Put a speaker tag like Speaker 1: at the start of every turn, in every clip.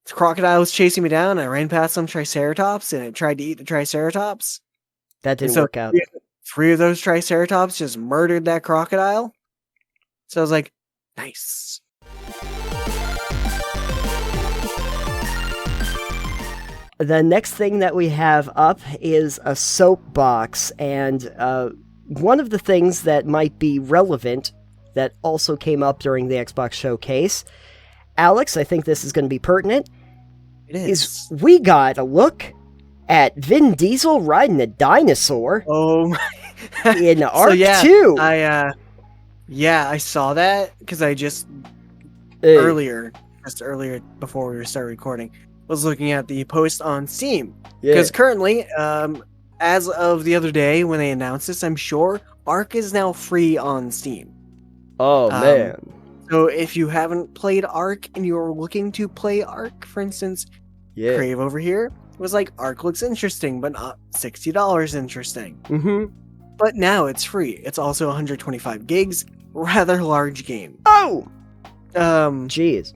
Speaker 1: the crocodile was chasing me down. I ran past some triceratops, and it tried to eat the triceratops.
Speaker 2: That didn't work out.
Speaker 1: Three of those triceratops just murdered that crocodile. So I was like, nice.
Speaker 2: The next thing that we have up is a soapbox, and one of the things that might be relevant that also came up during the Xbox showcase, Alex, I think this is going to be pertinent,
Speaker 1: is
Speaker 2: we got a look at Vin Diesel riding a dinosaur in Arc 2.
Speaker 1: I saw that because I just earlier before we started recording, was looking at the post on Steam. Because currently, as of the other day when they announced this, I'm sure Arc is now free on Steam.
Speaker 2: Oh, man.
Speaker 1: So if you haven't played Arc and you're looking to play Arc, for instance, Craeve over here was like, Arc looks interesting, but not $60 interesting.
Speaker 2: Mm-hmm.
Speaker 1: But now it's free. It's also 125 gigs, rather large game.
Speaker 2: Oh! Jeez.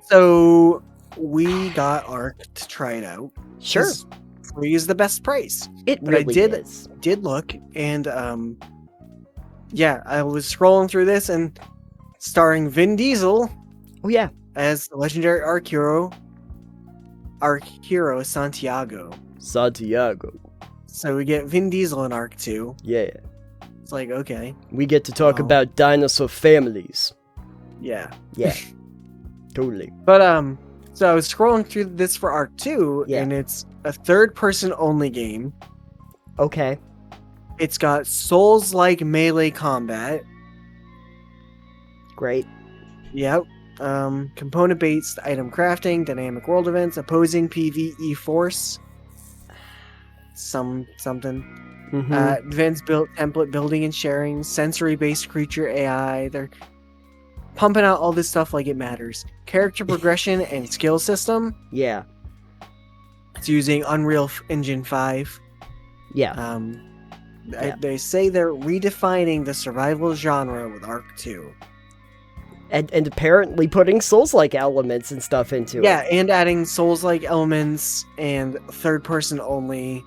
Speaker 1: So we got Arc to try it out.
Speaker 2: Sure.
Speaker 1: Free is the best price.
Speaker 2: But I
Speaker 1: did look, and I was scrolling through this, and starring Vin Diesel.
Speaker 2: Oh yeah,
Speaker 1: as the legendary Arc hero Santiago. So we get Vin Diesel in Arc 2.
Speaker 2: Yeah.
Speaker 1: It's like, okay.
Speaker 2: We get to talk about dinosaur families.
Speaker 1: Yeah.
Speaker 2: Yeah. Totally.
Speaker 1: But so I was scrolling through this for Arc 2, and it's a third-person only game.
Speaker 2: Okay.
Speaker 1: It's got Souls-like melee combat.
Speaker 2: Great.
Speaker 1: Yep. Component-based item crafting, dynamic world events, opposing PvE force. Something.
Speaker 2: Mm-hmm.
Speaker 1: Advanced template building and sharing, sensory-based creature AI. They're pumping out all this stuff like it matters. Character progression and skill system.
Speaker 2: Yeah.
Speaker 1: It's using Unreal Engine 5.
Speaker 2: Yeah.
Speaker 1: They say they're redefining the survival genre with Arc 2.
Speaker 2: And apparently putting Souls-like elements and stuff into it.
Speaker 1: Yeah, and adding Souls-like elements and third-person only.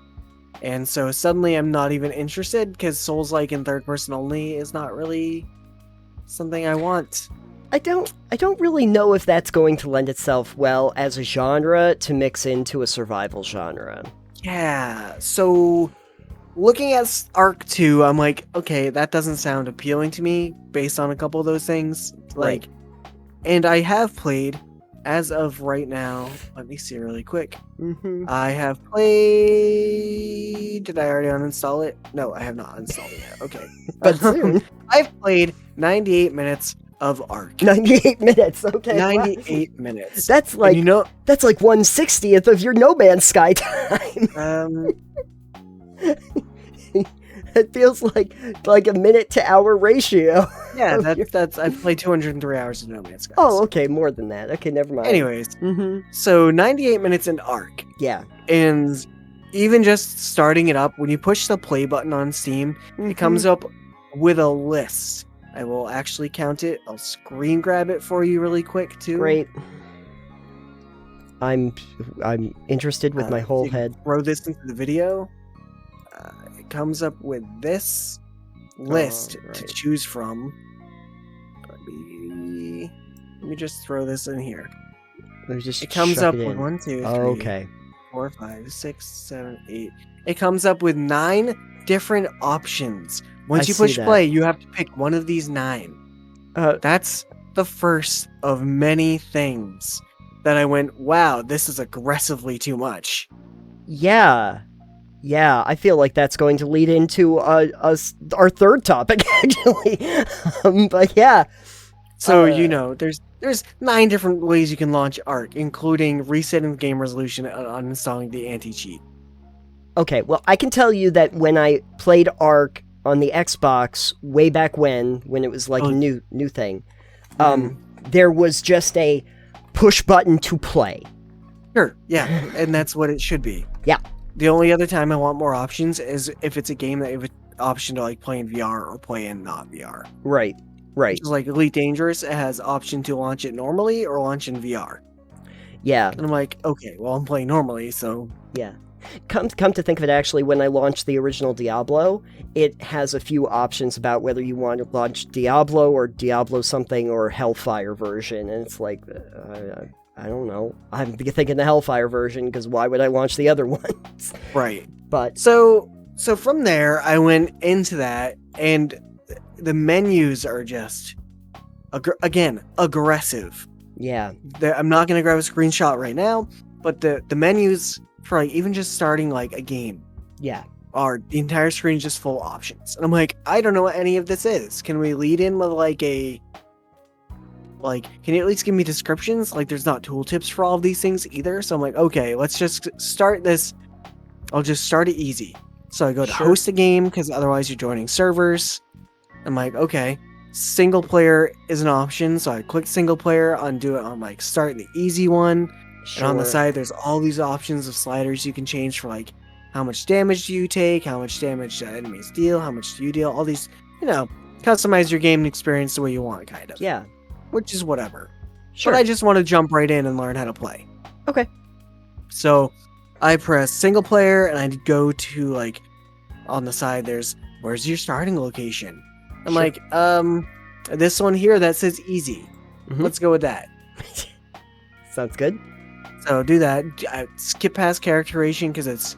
Speaker 1: And so suddenly I'm not even interested, because Souls-like and third-person only is not really something I want.
Speaker 2: I don't really know if that's going to lend itself well as a genre to mix into a survival genre.
Speaker 1: Yeah, so looking at Arc 2, I'm like, okay, that doesn't sound appealing to me based on a couple of those things.
Speaker 2: Right.
Speaker 1: And I have played, as of right now, let me see really quick.
Speaker 2: Mm-hmm.
Speaker 1: I have played... Did I already uninstall it? No, I have not uninstalled it yet. Okay.
Speaker 2: But soon.
Speaker 1: I've played 98 minutes of Arc.
Speaker 2: 98 minutes, okay.
Speaker 1: 98 minutes.
Speaker 2: That's like, that's like 1/60th of your No Man's Sky time. It feels like a minute to hour ratio.
Speaker 1: Yeah, that's I've played 203 hours of No Man's Sky.
Speaker 2: Oh, okay, more than that. Okay, never mind.
Speaker 1: Anyways, so 98 minutes in Arc.
Speaker 2: Yeah.
Speaker 1: And even just starting it up, when you push the play button on Steam, it comes up with a list. I will actually count it. I'll screen grab it for you really quick too.
Speaker 2: Great. I'm interested with my whole head.
Speaker 1: Throw this into the video. It comes up with this list to choose from. Let me just throw this in here. It comes up with 1, 2, 3, 4, 5, 6, 7, 8. It comes up with 9 different options. Once you push play, you have to pick one of these 9. That's the first of many things that I went, wow, this is aggressively too much.
Speaker 2: Yeah. Yeah, I feel like that's going to lead into our third topic, actually. But yeah.
Speaker 1: So, there's 9 different ways you can launch Arc, including resetting the game resolution and uninstalling the anti-cheat.
Speaker 2: Okay, well, I can tell you that when I played Arc on the Xbox way back when it was like a new thing, there was just a push button to play.
Speaker 1: Sure, yeah, and that's what it should be.
Speaker 2: Yeah.
Speaker 1: The only other time I want more options is if it's a game that have an option to like play in VR or play in not VR.
Speaker 2: Right.
Speaker 1: Which is like Elite Dangerous, it has option to launch it normally or launch in VR.
Speaker 2: Yeah.
Speaker 1: And I'm like, okay, well, I'm playing normally, so...
Speaker 2: Yeah. Come to think of it, actually, when I launched the original Diablo, it has a few options about whether you want to launch Diablo or Diablo something or Hellfire version, and it's like, I don't know. I'm thinking the Hellfire version, because why would I launch the other ones?
Speaker 1: Right.
Speaker 2: But...
Speaker 1: So from there, I went into that, and the menus are just, again, aggressive.
Speaker 2: Yeah.
Speaker 1: I'm not going to grab a screenshot right now, but the menus for like even just starting like a game,
Speaker 2: yeah,
Speaker 1: are the entire screen just full of options. And I'm like, I don't know what any of this is. Can we lead in with can you at least give me descriptions? Like, there's not tooltips for all of these things either. So I'm like, okay, let's just start this. I'll just start it easy. So I go to host a game, because otherwise you're joining servers. I'm like, okay, single player is an option. So I click single player, undo it on like start the easy one. Sure. And on the side, there's all these options of sliders you can change for like how much damage do you take, how much damage do enemies deal, how much do you deal, all these, customize your game experience the way you want, kind of.
Speaker 2: Yeah.
Speaker 1: Which is whatever.
Speaker 2: Sure.
Speaker 1: But I just want to jump right in and learn how to play.
Speaker 2: Okay.
Speaker 1: So I press single player, and I go to like on the side, where's your starting location? I'm like, this one here that says easy. Mm-hmm. Let's go with that.
Speaker 2: Sounds good.
Speaker 1: So do that. I skip past characterization because it's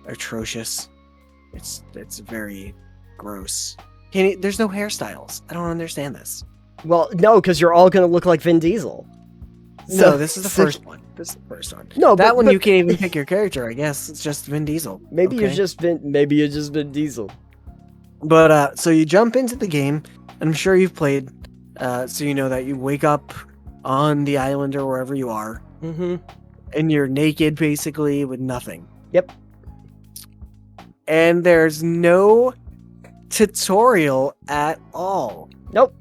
Speaker 1: atrocious. It's very gross. There's no hairstyles. I don't understand this.
Speaker 2: Well, no, because you're all going to look like Vin Diesel.
Speaker 1: No, this is the first one. This is the first one.
Speaker 2: No,
Speaker 1: that one you can't even pick your character. I guess it's just Vin Diesel.
Speaker 2: Maybe you're just Vin Diesel.
Speaker 1: But so you jump into the game, and I'm sure you've played. So you know that you wake up on the island or wherever you are.
Speaker 2: Mm-hmm.
Speaker 1: And you're naked, basically, with nothing.
Speaker 2: Yep.
Speaker 1: And there's no tutorial at all.
Speaker 2: Nope.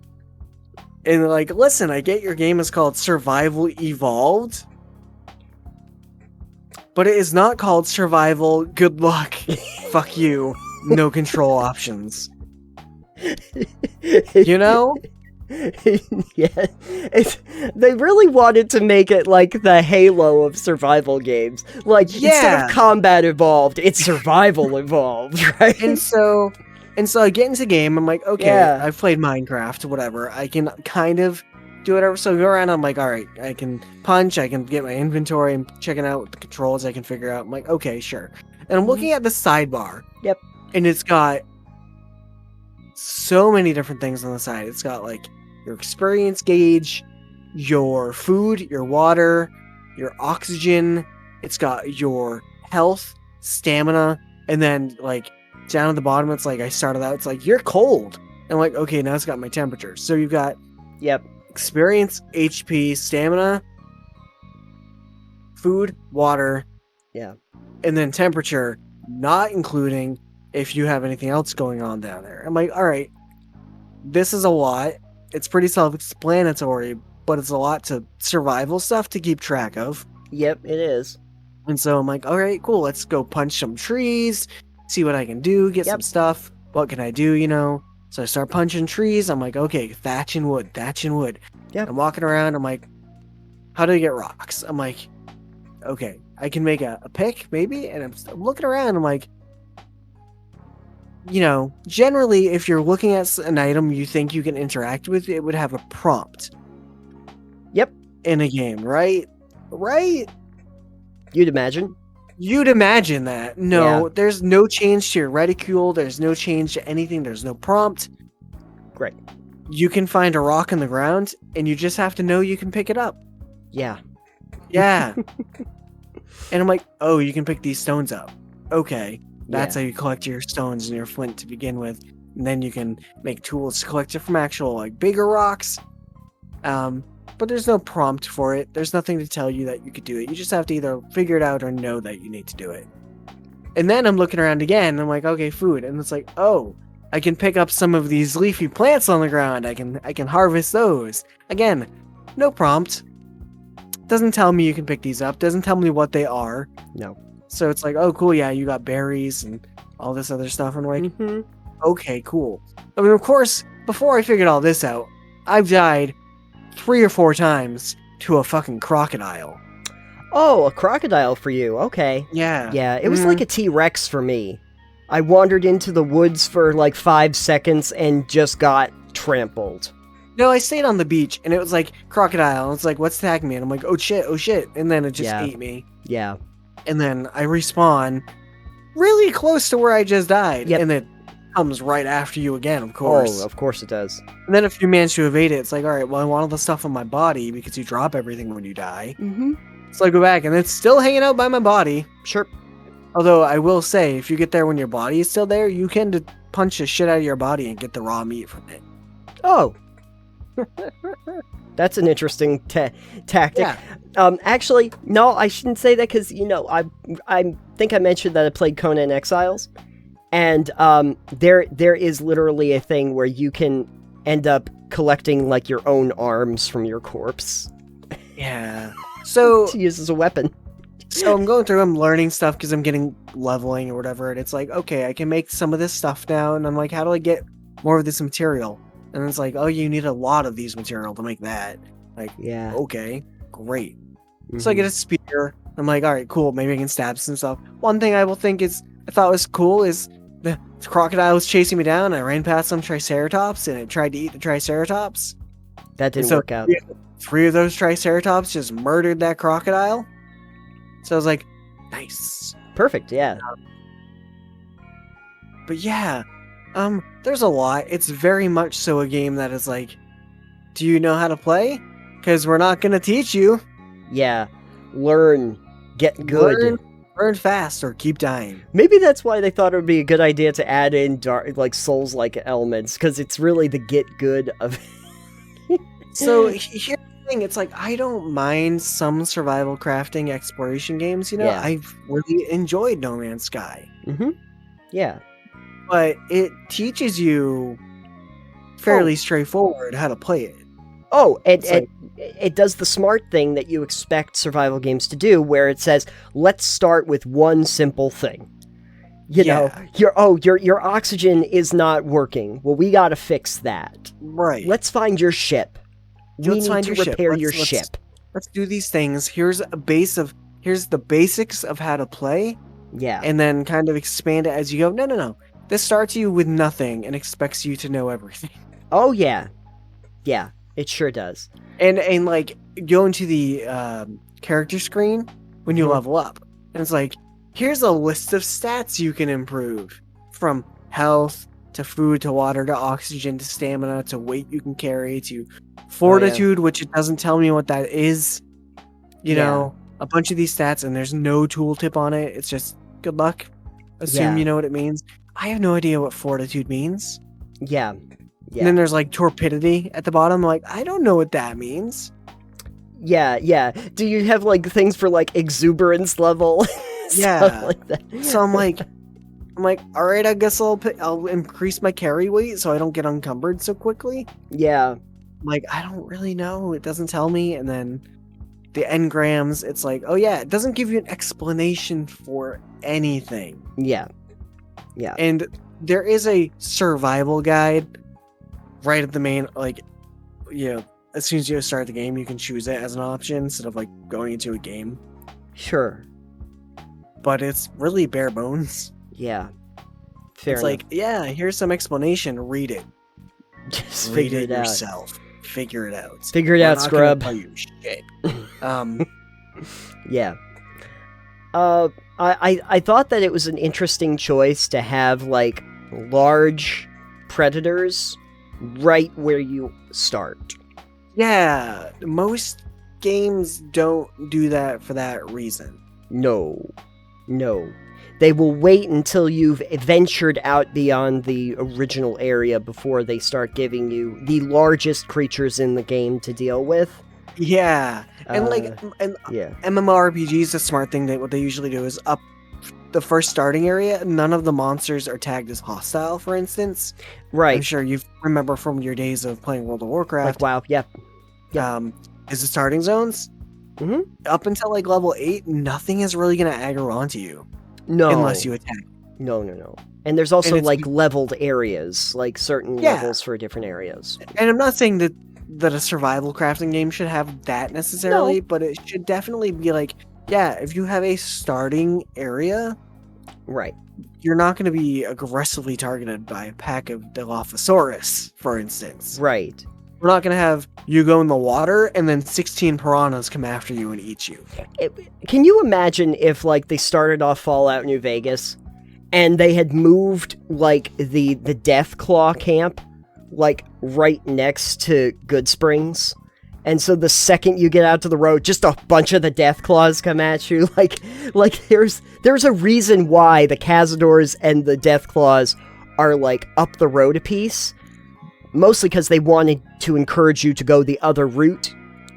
Speaker 1: And like, listen, I get your game is called Survival Evolved, but it is not called Survival Good Luck. Fuck you. No control options. You know?
Speaker 2: Yeah, they really wanted to make it like the Halo of survival games. Like, instead of combat evolved, it's survival evolved, right?
Speaker 1: And so I get into the game. I'm like, okay, I've played Minecraft, whatever. I can kind of do whatever. So I go around. I'm like, all right, I can punch. I can get my inventory. I'm checking out the controls I can figure out. I'm like, okay, sure. And I'm looking at the sidebar.
Speaker 2: Yep.
Speaker 1: And it's got so many different things on the side. It's got like your experience gauge, your food, your water, your oxygen. It's got your health, stamina, and then like down at the bottom, it's like I started out. It's like you're cold. And I'm like, okay, now it's got my temperature. So you've got experience, HP, stamina, food, water, and then temperature, not including if you have anything else going on down there. I'm like, all right, this is a lot. It's pretty self-explanatory, but it's a lot to survival stuff to keep track of.
Speaker 2: Yep, it is.
Speaker 1: And so I'm like, all right, cool. Let's go punch some trees, see what I can do, get some stuff. What can I do, So I start punching trees. I'm like, okay, thatch and wood. Yep. I'm walking around. I'm like, how do I get rocks? I'm like, okay, I can make a pick, maybe? And I'm looking around. I'm like, generally, if you're looking at an item you think you can interact with, it would have a prompt.
Speaker 2: Yep.
Speaker 1: In a game, right? Right?
Speaker 2: You'd imagine.
Speaker 1: You'd imagine that. No, there's no change to your reticule. There's no change to anything. There's no prompt.
Speaker 2: Great.
Speaker 1: You can find a rock in the ground, and you just have to know you can pick it up.
Speaker 2: Yeah.
Speaker 1: Yeah. And I'm like, oh, you can pick these stones up. Okay. That's how you collect your stones and your flint to begin with. And then you can make tools to collect it from actual, like, bigger rocks. But there's no prompt for it. There's nothing to tell you that you could do it. You just have to either figure it out or know that you need to do it. And then I'm looking around again, and I'm like, okay, food. And it's like, oh, I can pick up some of these leafy plants on the ground. I can harvest those. Again, no prompt. Doesn't tell me you can pick these up. Doesn't tell me what they are.
Speaker 2: No.
Speaker 1: So it's like, oh, cool, yeah, you got berries and all this other stuff. And I'm like, okay, cool. I mean, of course, before I figured all this out, I've died 3 or 4 times to a fucking crocodile.
Speaker 2: Oh, a crocodile for you. Okay.
Speaker 1: Yeah.
Speaker 2: Yeah, it was like a T-Rex for me. I wandered into the woods for like 5 seconds and just got trampled.
Speaker 1: No, I stayed on the beach, and it was like, crocodile, and it's like, what's attacking me? And I'm like, oh shit, and then it just ate me.
Speaker 2: Yeah.
Speaker 1: And then I respawn really close to where I just died, and it comes right after you again, of course.
Speaker 2: Oh, of course it does.
Speaker 1: And then if you manage to evade it, it's like, alright, well, I want all the stuff on my body, because you drop everything when you die.
Speaker 2: Mm-hmm.
Speaker 1: So I go back, and it's still hanging out by my body.
Speaker 2: Sure.
Speaker 1: Although, I will say, if you get there when your body is still there, you can punch the shit out of your body and get the raw meat from it.
Speaker 2: Oh. That's an interesting tactic.
Speaker 1: Yeah.
Speaker 2: Actually, no, I shouldn't say that because, I think I mentioned that I played Conan Exiles. And there is literally a thing where you can end up collecting, like, your own arms from your corpse.
Speaker 1: Yeah. So...
Speaker 2: to use as a weapon.
Speaker 1: So I'm going through, I'm learning stuff because I'm getting leveling or whatever, and it's like, okay, I can make some of this stuff now, and I'm like, how do I get more of this material? And it's like, oh, you need a lot of these material to make that. Like,
Speaker 2: yeah.
Speaker 1: Okay, great. So I get a spear. I'm like, all right, cool. Maybe I can stab some stuff. One thing I thought was cool is the crocodile was chasing me down. I ran past some triceratops, and it tried to eat the triceratops.
Speaker 2: That didn't work out.
Speaker 1: Three of those triceratops just murdered that crocodile. So I was like, nice.
Speaker 2: Perfect, yeah.
Speaker 1: But yeah, there's a lot. It's very much so a game that is like, do you know how to play? Because we're not going to teach you.
Speaker 2: Yeah. Learn. Get good.
Speaker 1: Learn fast or keep dying.
Speaker 2: Maybe that's why they thought it would be a good idea to add in Souls-like elements, because it's really the get good of it.
Speaker 1: So here's the thing, it's like, I don't mind some survival crafting exploration games,
Speaker 2: Yeah.
Speaker 1: I've really enjoyed No Man's Sky.
Speaker 2: Mm-hmm. Yeah.
Speaker 1: But it teaches you fairly straightforward how to play it.
Speaker 2: Oh, it does the smart thing that you expect survival games to do, where it says, let's start with one simple thing. You know, your oxygen is not working. Well, we gotta fix that.
Speaker 1: Right.
Speaker 2: Let's find your ship. We need to repair your ship.
Speaker 1: Let's do these things. Here's the basics of how to play.
Speaker 2: Yeah.
Speaker 1: And then kind of expand it as you go. No. This starts you with nothing and expects you to know everything.
Speaker 2: Oh, yeah. Yeah, it sure does.
Speaker 1: And like, go into the character screen when you level up. And it's like, here's a list of stats you can improve. From health, to food, to water, to oxygen, to stamina, to weight you can carry, to fortitude, which it doesn't tell me what that is. You know, a bunch of these stats, and there's no tooltip on it. It's just, good luck. Assume you know what it means. I have no idea what fortitude means.
Speaker 2: Yeah.
Speaker 1: And then there's like torpidity at the bottom. Like, I don't know what that means.
Speaker 2: Yeah. Do you have like things for like exuberance level?
Speaker 1: Yeah.
Speaker 2: Like that.
Speaker 1: So I'm like, all right, I guess I'll increase my carry weight so I don't get encumbered so quickly.
Speaker 2: Yeah.
Speaker 1: Like, I don't really know. It doesn't tell me. And then the engrams, it's like, oh yeah, it doesn't give you an explanation for anything.
Speaker 2: Yeah.
Speaker 1: And there is a survival guide right at the main, like, as soon as you start the game, you can choose it as an option instead of like going into a game.
Speaker 2: Sure.
Speaker 1: But it's really bare bones.
Speaker 2: Yeah. Fair
Speaker 1: it's
Speaker 2: enough.
Speaker 1: like, yeah, here's some explanation. Read it.
Speaker 2: Just
Speaker 1: Read
Speaker 2: figure
Speaker 1: it
Speaker 2: out.
Speaker 1: yourself. Figure it out.
Speaker 2: Figure it out,
Speaker 1: not gonna
Speaker 2: scrub.
Speaker 1: tell you shit.
Speaker 2: Yeah. I thought that it was an interesting choice to have like large predators right where you start.
Speaker 1: Yeah, most games don't do that for that reason.
Speaker 2: No. They will wait until you've ventured out beyond the original area before they start giving you the largest creatures in the game to deal with.
Speaker 1: Yeah, and
Speaker 2: yeah.
Speaker 1: MMORPGs, the smart thing that what they usually do is up the first starting area. None of the monsters are tagged as hostile, for instance.
Speaker 2: Right.
Speaker 1: I'm sure you remember from your days of playing World of Warcraft.
Speaker 2: Like WoW, yeah.
Speaker 1: Is the starting zones?
Speaker 2: Mm-hmm.
Speaker 1: Up until like level 8, nothing is really going to aggro onto you.
Speaker 2: No.
Speaker 1: Unless you attack.
Speaker 2: No. And there's also like
Speaker 1: it's
Speaker 2: leveled areas, like certain levels for different areas.
Speaker 1: And I'm not saying that a survival crafting game should have that necessarily, but it should definitely be like, yeah, if you have a starting area,
Speaker 2: Right.
Speaker 1: you're not going to be aggressively targeted by a pack of Dilophosaurus, for instance.
Speaker 2: Right.
Speaker 1: We're not going to have you go in the water and then 16 piranhas come after you and eat you.
Speaker 2: Can you imagine if, like, they started off Fallout New Vegas and they had moved, like, the Deathclaw camp, like, right next to Good Springs? And so the second you get out to the road, just a bunch of the Deathclaws come at you. Like there's a reason why the Cazadors and the Deathclaws are, like, up the road a piece. Mostly because they wanted to encourage you to go the other route.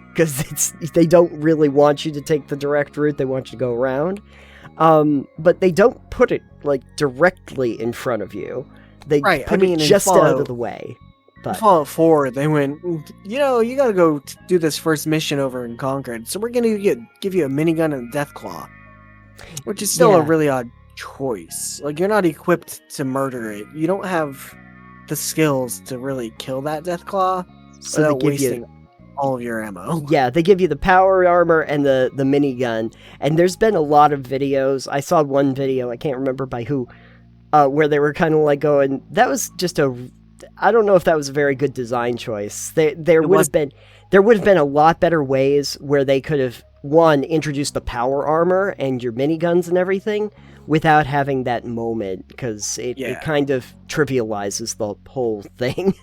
Speaker 2: Because they don't really want you to take the direct route, they want you to go around. But they don't put it, like, directly in front of you. They put it just out of the way. But
Speaker 1: Fallout 4, they went, you gotta go do this first mission over in Concord, so we're gonna give you a minigun and a Deathclaw. Which is still a really odd choice. Like, you're not equipped to murder it. You don't have the skills to really kill that Deathclaw without wasting all of your ammo.
Speaker 2: Yeah, they give you the power armor and the minigun. And there's been a lot of videos. I saw one video, I can't remember by who, where they were kind of like going, that was just I don't know if that was a very good design choice. There would have been a lot better ways where they could have, one, introduced the power armor and your miniguns and everything without having that moment, because it kind of trivializes the whole thing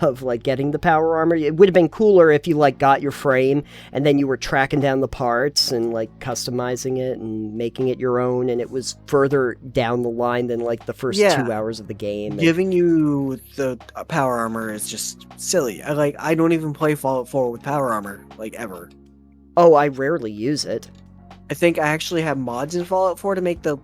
Speaker 2: of, like, getting the power armor. It would have been cooler if you, like, got your frame and then you were tracking down the parts and, like, customizing it and making it your own, and it was further down the line than, like, the first 2 hours of the game.
Speaker 1: Giving you the power armor is just silly. I don't even play Fallout 4 with power armor, like, ever.
Speaker 2: Oh, I rarely use it.
Speaker 1: I think I actually have mods in Fallout 4 to make the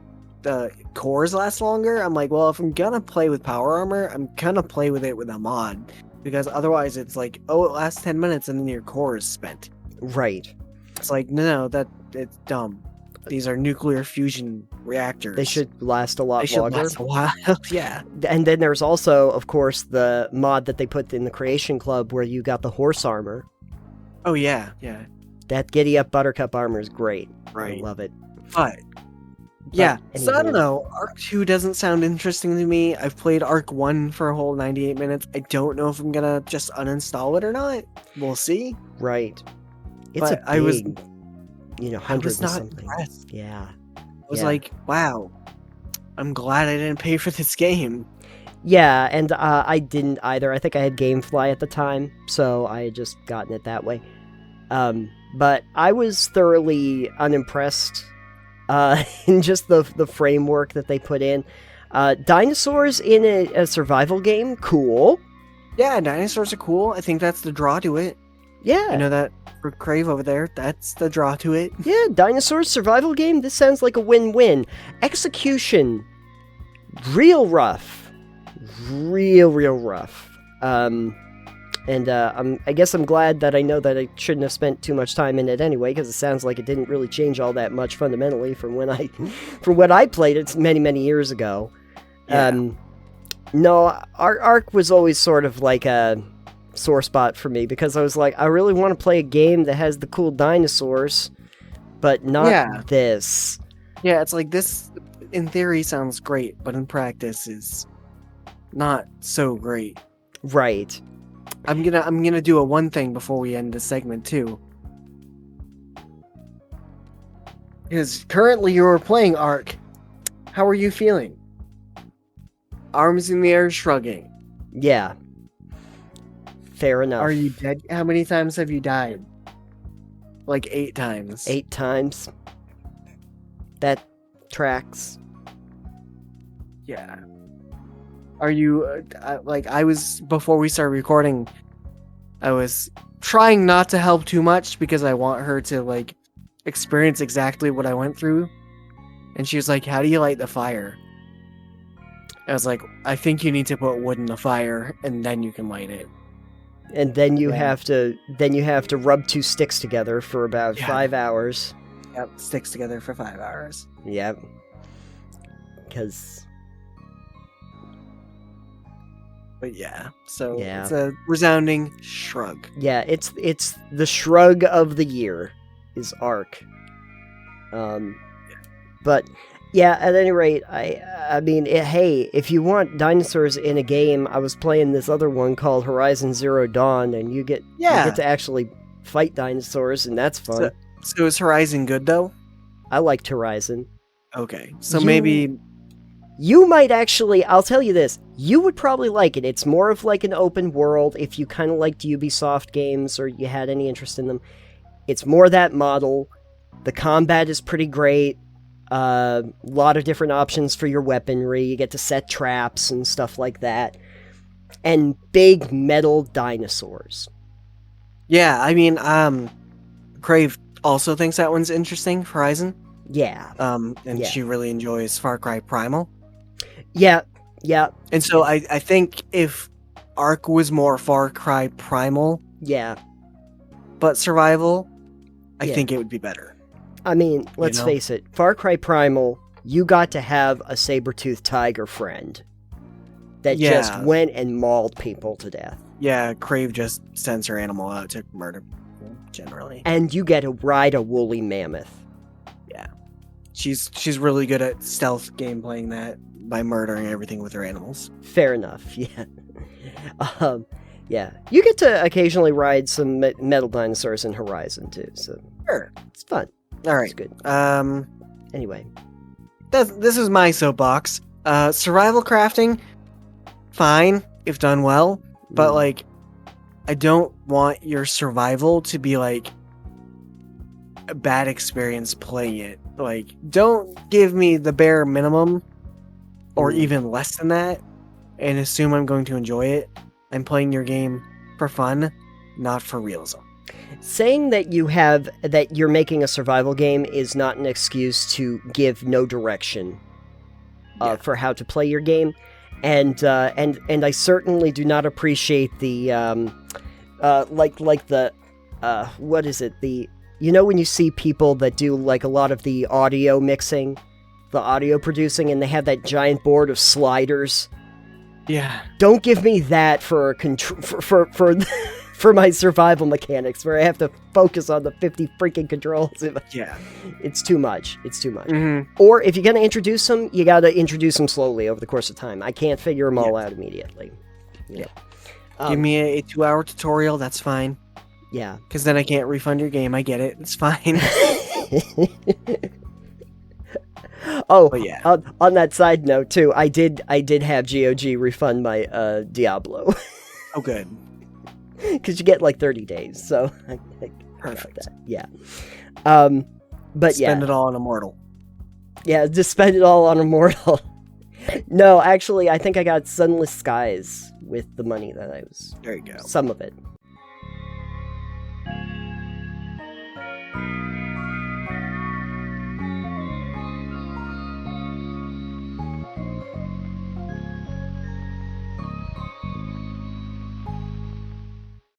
Speaker 1: cores last longer. I'm like, well, if I'm gonna play with power armor, I'm gonna play with it with a mod, because otherwise it's like, oh, it lasts 10 minutes and then your core is spent.
Speaker 2: Right.
Speaker 1: It's like, no, it's dumb. These are nuclear fusion reactors.
Speaker 2: They should last a lot longer.
Speaker 1: Last a while. Yeah.
Speaker 2: And then there's also, of course, the mod that they put in the Creation Club where you got the horse armor.
Speaker 1: Oh, yeah.
Speaker 2: That Giddy Up Buttercup armor is great.
Speaker 1: Right.
Speaker 2: I love it.
Speaker 1: But so I don't know. Arc 2 doesn't sound interesting to me. I've played Arc 1 for a whole 98 minutes. I don't know if I'm gonna just uninstall it or not. We'll see.
Speaker 2: Right. It's
Speaker 1: but
Speaker 2: a big, 100
Speaker 1: I was not
Speaker 2: something.
Speaker 1: impressed.
Speaker 2: Yeah.
Speaker 1: I was like, wow. I'm glad I didn't pay for this game.
Speaker 2: Yeah, and I didn't either. I think I had Gamefly at the time, so I had just gotten it that way. But I was thoroughly unimpressed in just the framework that they put in. Dinosaurs in a survival game, cool.
Speaker 1: Yeah, dinosaurs are cool. I think that's the draw to it.
Speaker 2: Yeah.
Speaker 1: I know that for Craeve over there, that's the draw to it.
Speaker 2: Yeah, dinosaurs survival game, this sounds like a win-win. Execution, real rough. Real rough. I guess I'm glad that I know that I shouldn't have spent too much time in it anyway, because it sounds like it didn't really change all that much fundamentally from when I played it many years ago.
Speaker 1: Yeah.
Speaker 2: No, Ark was always sort of like a sore spot for me, because I was like, I really want to play a game that has the cool dinosaurs, but not this.
Speaker 1: Yeah, it's like this, in theory, sounds great, but in practice is not so great.
Speaker 2: Right.
Speaker 1: I'm gonna do a one thing before we end this segment too. Because currently you're playing Ark. How are you feeling? Arms in the air, shrugging.
Speaker 2: Yeah. Fair enough.
Speaker 1: Are you dead? How many times have you died? Like 8 times.
Speaker 2: 8 times. That tracks.
Speaker 1: Yeah. Are you, I was, before we started recording, I was trying not to help too much because I want her to, like, experience exactly what I went through. And she was like, how do you light the fire? I was like, I think you need to put wood in the fire and then you can light it.
Speaker 2: And then you have to rub 2 sticks together for about 5 hours.
Speaker 1: Yep, sticks together for 5 hours.
Speaker 2: Yep. Because...
Speaker 1: But yeah, so it's a resounding shrug.
Speaker 2: Yeah, it's the shrug of the year is Ark. But yeah, at any rate, I mean, hey, if you want dinosaurs in a game, I was playing this other one called Horizon Zero Dawn, and you get to actually fight dinosaurs, and that's fun.
Speaker 1: So is Horizon good though?
Speaker 2: I liked Horizon.
Speaker 1: Okay, so maybe
Speaker 2: you might actually. I'll tell you this: you would probably like it. It's more of like an open world. If you kind of liked Ubisoft games or you had any interest in them, it's more that model. The combat is pretty great. A lot of different options for your weaponry. You get to set traps and stuff like that. And big metal dinosaurs.
Speaker 1: Yeah, I mean, Craeve also thinks that one's interesting, Horizon.
Speaker 2: Yeah.
Speaker 1: And she really enjoys Far Cry Primal.
Speaker 2: Yeah.
Speaker 1: And so I think if Ark was more Far Cry Primal, but survival, I think it would be better.
Speaker 2: I mean, let's face it, Far Cry Primal, you got to have a saber-toothed tiger friend that just went and mauled people to death.
Speaker 1: Yeah, Craeve just sends her animal out to murder people, generally.
Speaker 2: And you get to ride a woolly mammoth.
Speaker 1: Yeah. She's really good at stealth game playing that by murdering everything with her animals.
Speaker 2: Fair enough, yeah. Yeah. You get to occasionally ride some metal dinosaurs in Horizon, too, so...
Speaker 1: Sure.
Speaker 2: It's fun.
Speaker 1: All right.
Speaker 2: It's good. Anyway.
Speaker 1: This is my soapbox. Survival crafting, fine, if done well, but, like, I don't want your survival to be, like, a bad experience playing it. Like, don't give me the bare minimum, or even less than that, and assume I'm going to enjoy it. I'm playing your game for fun, not for realism.
Speaker 2: Saying that you're making a survival game is not an excuse to give no direction for how to play your game, and I certainly do not appreciate the what is it, the when you see people that do like a lot of the audio mixing, the audio producing, and they have that giant board of sliders.
Speaker 1: Yeah.
Speaker 2: Don't give me that for for my survival mechanics, where I have to focus on the 50 freaking controls.
Speaker 1: Yeah.
Speaker 2: It's too much. It's too much.
Speaker 1: Mm-hmm.
Speaker 2: Or if you're going to introduce them, you got to introduce them slowly over the course of time. I can't figure them all out immediately.
Speaker 1: Yeah. Give me a 2-hour tutorial, that's fine.
Speaker 2: Yeah.
Speaker 1: Because then I can't refund your game. I get it. It's fine.
Speaker 2: Oh,
Speaker 1: but yeah.
Speaker 2: On that side note, too, I did have GOG refund my Diablo.
Speaker 1: Oh, good.
Speaker 2: Because you get like 30 days, so
Speaker 1: Perfect.
Speaker 2: That. Yeah. But
Speaker 1: spend it all on Immortal.
Speaker 2: Yeah, just spend it all on Immortal. No, actually, I think I got Sunless Skies with the money that I was.
Speaker 1: There you go.
Speaker 2: Some of it.